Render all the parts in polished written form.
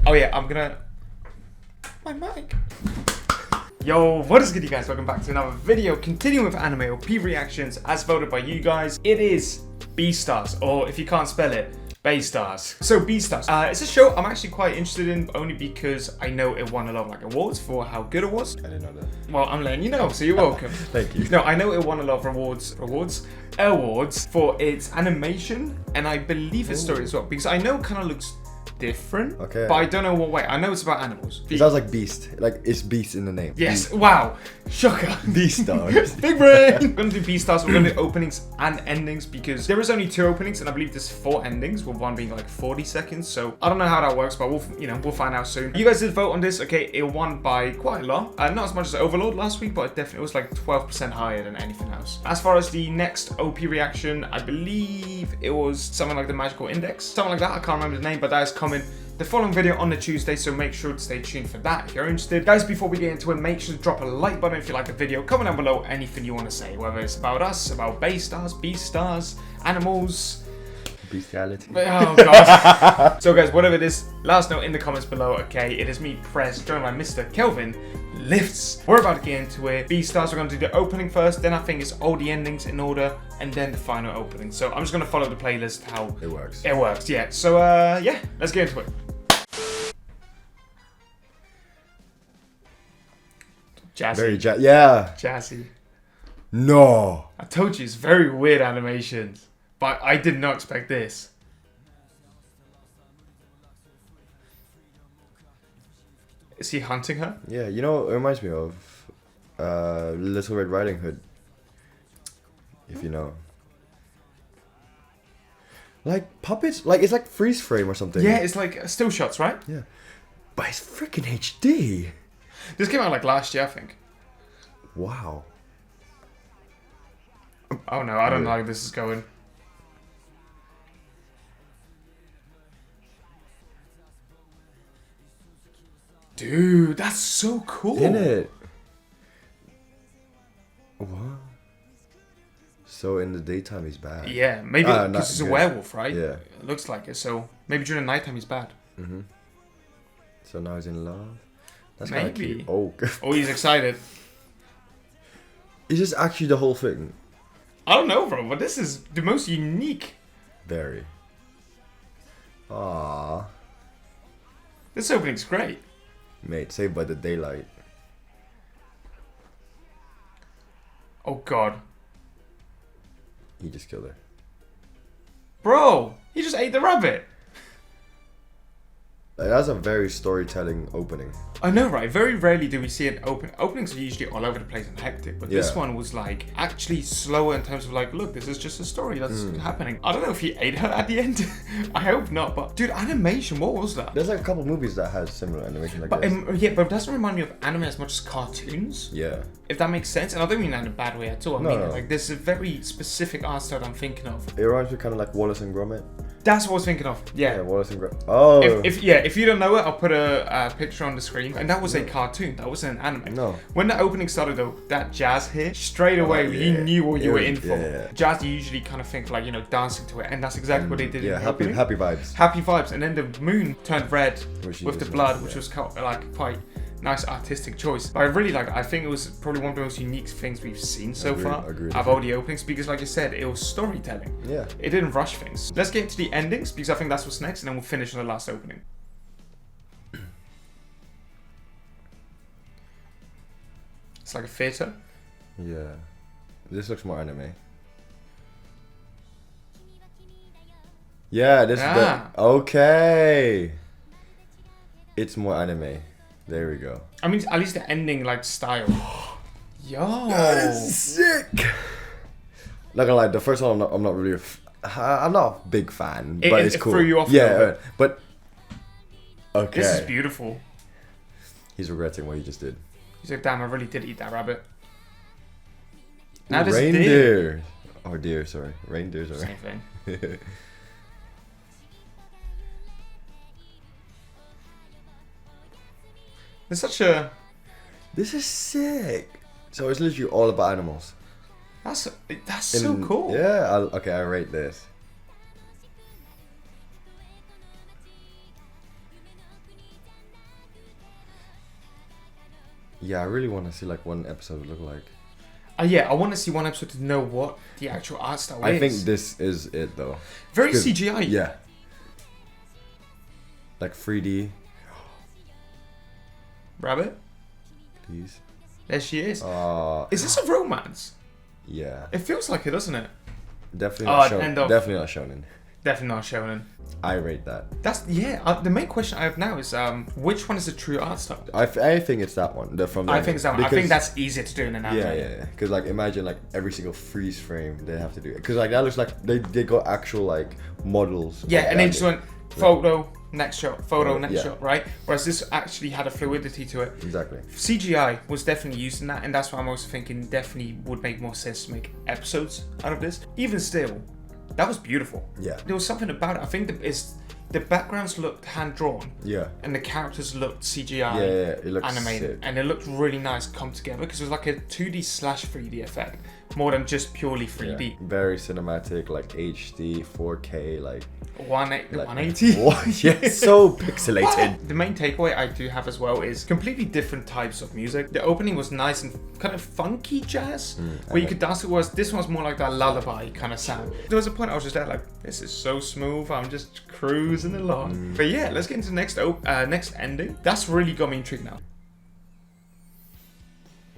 Oh yeah, I'm gonna... My mic. Yo, what is good, you guys? Welcome back to another video. Continuing with anime OP reactions as voted by you guys. It is Beastars, or if you can't spell it, Beastars. So Beastars, it's a show I'm actually quite interested in, only because I know it won a lot of awards for how good it was. I didn't know that. Well, I'm letting you know, so you're welcome. Thank you. No, I know it won a lot of awards for its animation and I believe its story as well, because I know it kind of looks different, Okay, but I don't know what way. I know it's about animals. It sounds like Beast. Like it's Beast in the name. Yes, wow, shocker. Beastars. Big brain. We're gonna do Beastars. We're gonna do openings and endings because there is only 2 openings and I believe there's 4 endings, with one being like 40 seconds. So I don't know how that works, but we'll find out soon. You guys did vote on this. Okay, it won by quite a lot. Not as much as Overlord last week, but it definitely was like 12% higher than anything else. As far as the next OP reaction, I believe it was something like the Magical Index, something like that. I can't remember the name, but that is coming the following video on the Tuesday, so make sure to stay tuned for that if you're interested. Guys, before we get into it, make sure to drop a like button if you like the video. Comment down below anything you want to say, whether it's about us, about Beastars, animals, Bestiality. oh god. So guys, whatever it is, let us know in the comments below. Okay, it is me, Prez, joined by Mr. Kelvin Lifts. We're about to get into it. Beastars, we're going to do the opening first, then I think it's all the endings in order, and then the final opening. So I'm just going to follow the playlist how It works. it works. Yeah, so yeah, let's get into it. Jazzy. Very yeah. Jazzy. No. I told you, it's very weird animations, but I did not expect this. Is he hunting her? Yeah, you know, it reminds me of Little Red Riding Hood. If you know. Like puppets, like it's like freeze frame or something. Yeah, it's like still shots, right? Yeah. But it's freaking HD. This came out like last year, I think. Wow. Oh no, I don't know how this is going. Dude, that's so cool. Isn't it? What? So in the daytime he's bad. Yeah, maybe because he's a werewolf, right? Yeah. It looks like it. So maybe during the nighttime he's bad. Mhm. So now he's in love. That's Maybe. kind of cute. Oh. Oh, he's excited. Is this actually the whole thing? I don't know, bro, but this is the most unique. Very. Ah, This opening's great. mate, saved by the daylight. Oh god. He just killed her. Bro, he just ate the rabbit. Like, that's a very storytelling opening. I know, right? Very rarely do we see an openings are usually all over the place and hectic, but this Yeah. one was like actually slower in terms of like, look, this is just a story that's happening. I don't know if he ate her at the end. I hope not, but dude, animation, what was that? There's like a couple movies that has similar animation like But this. yeah, but it doesn't remind me of anime as much as cartoons. Yeah. If that makes sense, and I don't mean that in a bad way at all. I No, mean no. like there's a very specific art style I'm thinking of. It reminds me kind of like Wallace and Gromit. That's what I was thinking of. Yeah, Wallace and Gromit. Oh. If you don't know it, I'll put a picture on the screen. And that was a cartoon. That wasn't an anime. No. When the opening started though, that jazz hit straight away. yeah. You knew what you were in for. Yeah. Jazz, you usually kind of think like dancing to it, and that's exactly what they did. Yeah, in the opening. happy vibes. Happy vibes. And then the moon turned red Which with the is- blood, which yeah. was quite nice artistic choice. But I really like it. I think it was probably one of the most unique things we've seen so far Agreed. of all the openings, because like I said, it was storytelling. Yeah. It didn't rush things. Let's get into the endings, because I think that's what's next, and then we'll finish on the last opening. It's like a theater. Yeah. This looks more anime. Yeah, this is the... Okay. It's more anime. There we go. I mean, at least the ending like style. Yo. That is sick. Not gonna lie, the first one I'm not really I'm not a big fan, but it's cool. Threw you off a yeah, little bit. but okay. This is beautiful. He's regretting what he just did. He's like, damn, I really did eat that rabbit. Now this Reindeer. Oh deer, sorry. Reindeer, sorry. Same thing. It's such a... This is sick. So it's literally all about animals. That's so cool. Yeah, okay, I rate this. Yeah, I really want to see like one episode would look like. Yeah, I want to see one episode to know what the actual art style is. I think this is it though. Very CGI. Yeah. Like 3D. Rabbit? Please. There she is. Is this a romance? Yeah. It feels like it, doesn't it? Definitely not shonen. end of- Definitely not shonen. Definitely not shonen. I rate that. That's the main question I have now is which one is the true art style? I think it's that one. I think it's that one. I think that's easier to do in an anime. Yeah. Because like imagine like every single freeze frame they have to do it. Because like that looks like they got actual like models. Yeah, of and then that. just went photo, next shot, photo, next Yeah. shot, right? Whereas this actually had a fluidity to it. Exactly. CGI was definitely used in that, and that's why I'm also thinking definitely would make more sense to make episodes out of this. Even still, that was beautiful. Yeah. There was something about it. I think the backgrounds looked hand drawn. Yeah. And the characters looked CGI. Yeah. It looks animated, sick. and it looked really nice come together because it was like a 2D/3D effect more than just purely 3D. Yeah. Very cinematic, like HD, 4K, like 180. Yeah, so pixelated. The main takeaway I do have as well is completely different types of music. The opening was nice and kind of funky jazz, where you could dance to. Whereas this one's more like that lullaby kind of sound. There was a point I was just there like, this is so smooth. I'm just cruising along. But yeah, let's get into the next ending. That's really got me intrigued now.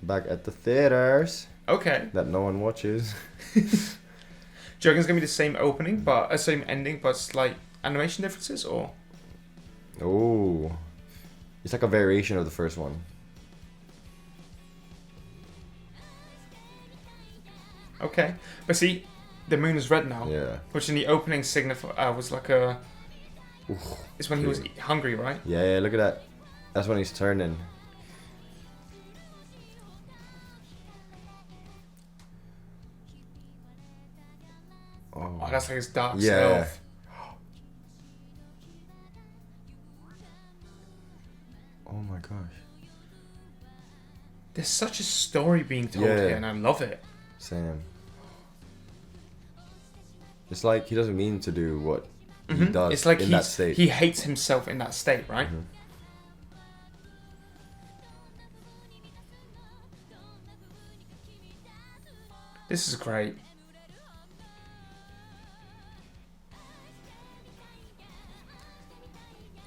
Back at the theaters. Okay. That no one watches. Do you reckon it's gonna be the same opening, but same ending, but slight animation differences, or? Oh, it's like a variation of the first one. Okay, but see, the moon is red now. Yeah. Which in the opening was like a. Oof. It's when he was hungry, right? Yeah, look at that. That's when he's turning. Oh, that's like his dark Yeah. self. Oh my gosh. There's such a story being told Yeah. here, and I love it. Sam. It's like he doesn't mean to do what he does It's like in that state. he hates himself in that state, right? This is great.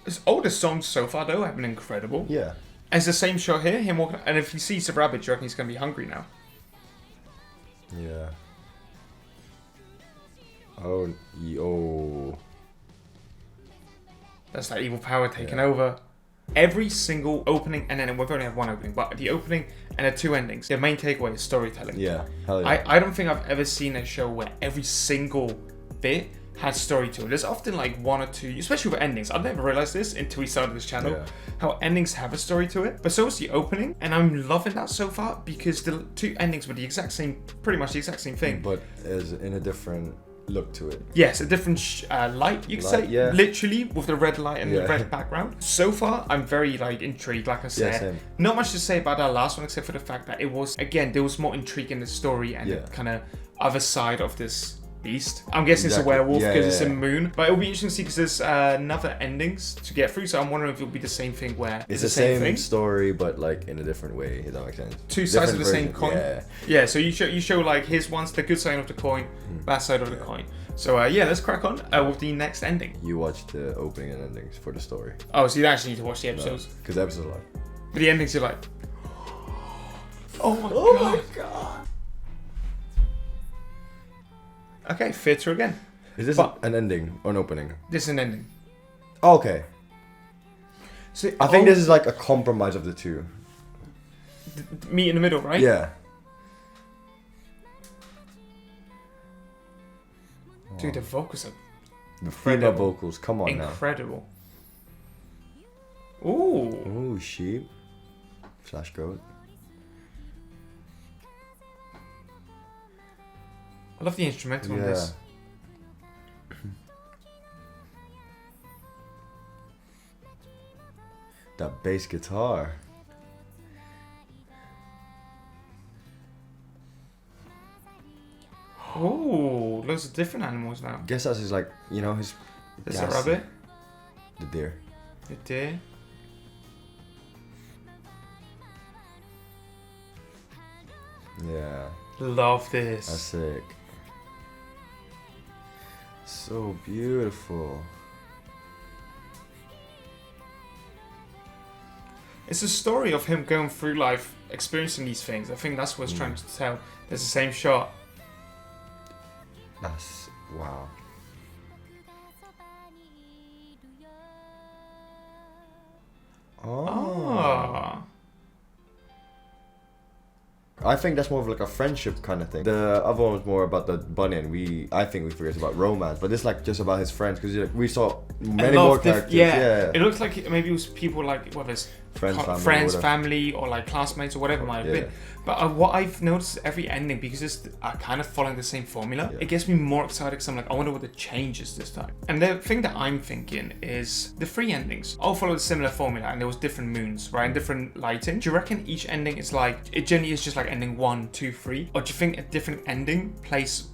His oldest songs so far, though, have been incredible. Yeah. And it's the same shot here, him walking. And if he sees the rabbit, do you reckon he's going to be hungry now? Yeah. Oh, yo. That's that evil power taking over. Every single opening, and then we've only had one opening, but the opening and the two endings, the main takeaway is storytelling. Yeah. Hell yeah. I don't think I've ever seen a show where every single bit has story to it. There's often like one or two, especially with endings. I've never realized this until we started this channel, how endings have a story to it. But so is the opening, and I'm loving that so far because the two endings were the exact same, pretty much the exact same thing. But as in a different look to it. Yes, a different light, you could say. Yeah. Literally, with the red light and the red background. So far, I'm very like intrigued, like I said. same. Not much to say about that last one, except for the fact that it was, again, there was more intrigue in the story and the kind of other side of this beast. I'm guessing it's a werewolf because it's a moon. But it'll be interesting to see because there's another endings to get through. So I'm wondering if it'll be the same thing where It's the same thing, but like in a different way, if that makes sense. Two sides of the same coin. Yeah. Yeah, so you show like his one's the good side of the coin, bad side of the coin. So yeah, let's crack on with the next ending. You watch the opening and endings for the story. Oh, so you actually need to watch the episodes. Because the episodes are like... But the endings you're like, oh my god. Okay, theatre again. Is this an ending or an opening? This is an ending. Oh, okay. So, I think this is like a compromise of the two. Meet in the middle, right? Yeah. Dude, the vocals are The female vocals, come on now. incredible. Ooh. Ooh, sheep. Slash goat. I love the instrumental on this. That bass guitar. Ooh, loads of different animals now. Guess that's his like, you know, his... There's a rabbit. The deer. The deer. Yeah. Love That's this. sick. So beautiful. It's a story of him going through life, experiencing these things. I think that's what it's trying to tell. There's the same shot. That's wow. Oh. I think that's more of like a friendship kind of thing. The other one was more about the bunny, and I think we forget about romance, but this like just about his friends because we saw many more characters. Yeah, it looks like maybe it was people like Friends, family, or like classmates, or whatever it might have been. But what I've noticed is every ending, because it's kind of following the same formula, it gets me more excited because I'm like, I wonder what the change is this time. And the thing that I'm thinking is the 3 endings all follow the similar formula, and there was different moons, right, and different lighting. Do you reckon each ending is like, it generally is just like ending 1, 2, 3, or do you think a different ending plays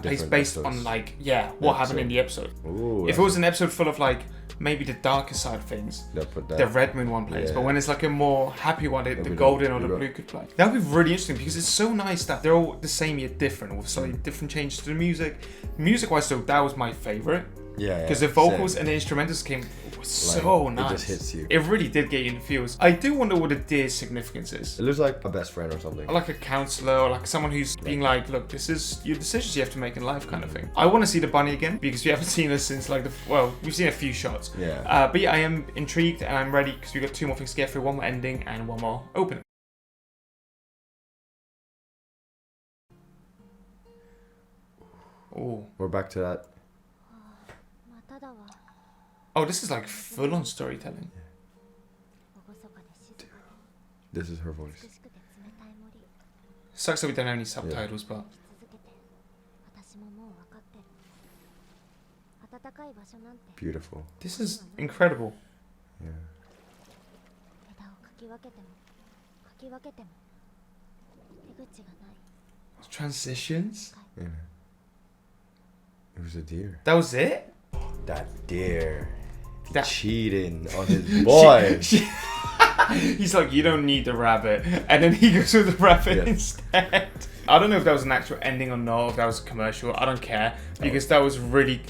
based episodes. on like what happened in the episode? Ooh, if it was an episode full of like maybe the darker side of things, the red moon one plays, but when it's like a more happy one, the golden or the blue could play. That would be really interesting because it's so nice that they're all the same yet different, with slightly different changes to the music. Music wise, though, that was my favorite. Because the vocals and the instrumentals came so nice. It just hits you. It really did get you in the feels. I do wonder what the deer's significance is. It looks like a best friend or something. Or like a counselor, or like someone who's being like, look, this is your decisions you have to make in life, kind of thing. I want to see the bunny again because we haven't seen her since like we've seen a few shots. Yeah. But yeah, I am intrigued and I'm ready because we've got 2 more things to get through, 1 more ending and 1 more opening. Oh, we're back to that. Oh, this is like full-on storytelling. This is her voice. Sucks that we don't have any subtitles, but beautiful. This is incredible. Yeah. Transitions? Yeah. It was a deer. That was it? That deer. Cheating on his boy. He's like, you don't need the rabbit, and then he goes with the rabbit instead. I don't know if that was an actual ending or not, if that was a commercial. I don't care because that was really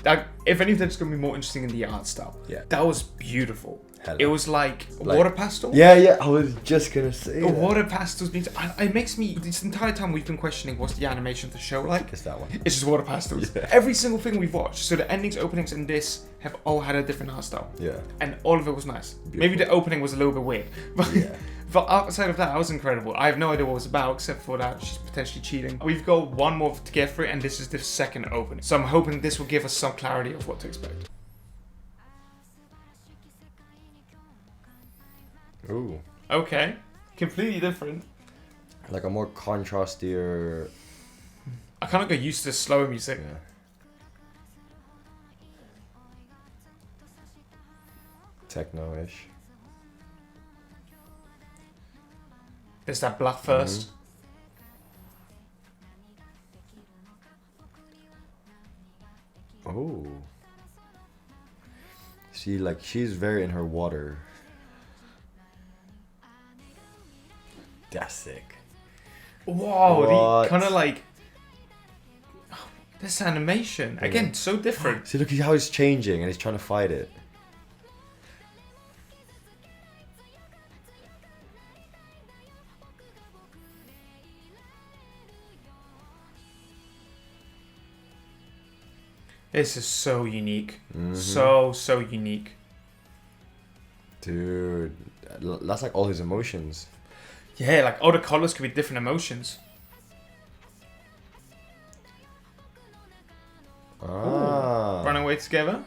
if anything, it's gonna be more interesting in the art style. Yeah, that was beautiful. Hello. It was like water pastel. Yeah. I was just gonna say that. Water pastels. It makes me. This entire time we've been questioning what's the animation of the show like. It's that one. It's just water pastels. Yeah. Every single thing we've watched. So the endings, openings, and this have all had a different art style. Yeah. And all of it was nice. Beautiful. Maybe the opening was a little bit weird, but yeah. But outside of that, that was incredible. I have no idea what it was about, except for that she's potentially cheating. We've got 1 more to get through, and this is the 2nd opening. So I'm hoping this will give us some clarity of what to expect. Ooh. Okay. Completely different. Like a more contrastier. I kind of got used to slower music. Yeah. Techno-ish. There's that black first. Oh. She's very in her water. That's sick. Whoa, kind of like this animation again, so different. See, look at how he's changing and he's trying to fight it. This is so unique. So unique. Dude, that's like all his emotions. Yeah, like all the colors could be different emotions. Ah. Run away together.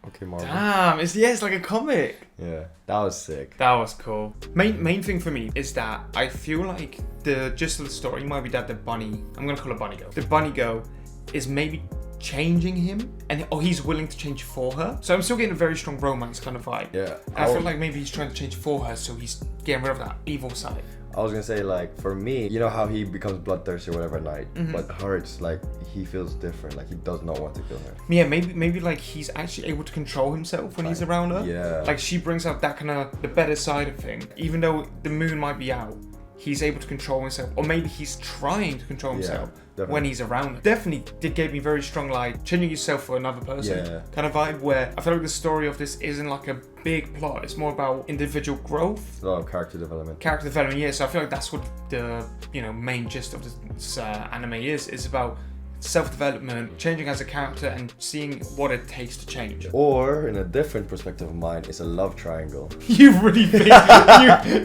Okay, Marvel. Damn, it's like a comic. Yeah, that was sick. That was cool. Main thing for me is that I feel like the gist of the story might be that the bunny, I'm gonna call it Bunny Go. The Bunny Go is maybe changing him, and he's willing to change for her. So I'm still getting a very strong romance kind of vibe. Yeah. And I feel like maybe he's trying to change for her, so he's getting rid of that evil side. I was gonna say, like, for me, you know how he becomes bloodthirsty or whatever at night, but her, it's like he feels different. Like he does not want to kill her. Yeah, maybe like he's actually able to control himself when he's around her. Yeah. Like she brings out that kind of the better side of thing. Even though the moon might be out, he's able to control himself, or maybe he's trying to control himself when he's around her. Definitely did give me very strong, like, changing yourself for another person kind of vibe, where I feel like the story of this isn't like a big plot. It's more about individual growth. A lot of character development. Character development, yeah. So I feel like that's what the, you know, main gist of this anime is. It's about self-development, changing as a character, and seeing what it takes to change. Or, in a different perspective of mine, it's a love triangle. You really think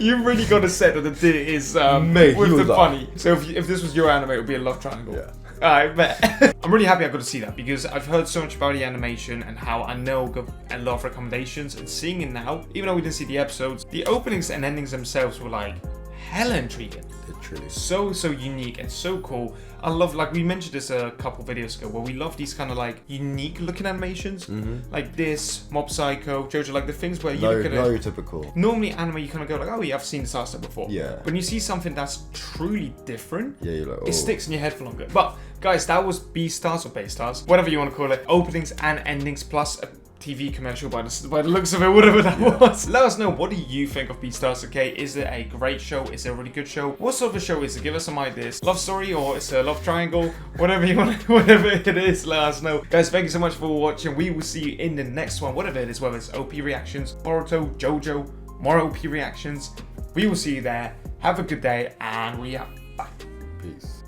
you really got to set that the D is Mate, with the like... funny. So if this was your anime, it would be a love triangle. Yeah. I bet. I'm really happy I got to see that, because I've heard so much about the animation and how I know got a lot of recommendations, and seeing it now, even though we didn't see the episodes, the openings and endings themselves were like hella intriguing. Literally. So unique and so cool. I love, like we mentioned this a couple videos ago, where we love these kind of like unique looking animations, like this, Mob Psycho, JoJo, like the things where you look at it. Not your typical. Normally anime, you kind of go like, oh yeah, I've seen this art style before. Yeah. When you see something that's truly different, yeah, you're like, oh. It sticks in your head for longer. But guys, that was Beastars or Beastars, whatever you want to call it, openings and endings plus a TV commercial by the looks of it, whatever that was. Let us know, what do you think of Beastars, okay? Is it a great show? Is it a really good show? What sort of a show is it? Give us some ideas. Love story, or it's a love triangle? Whatever you want, whatever it is, let us know. Guys, thank you so much for watching. We will see you in the next one, whatever it is, whether it's OP reactions, Boruto, JoJo, more OP reactions. We will see you there. Have a good day, and we out. Bye. Peace.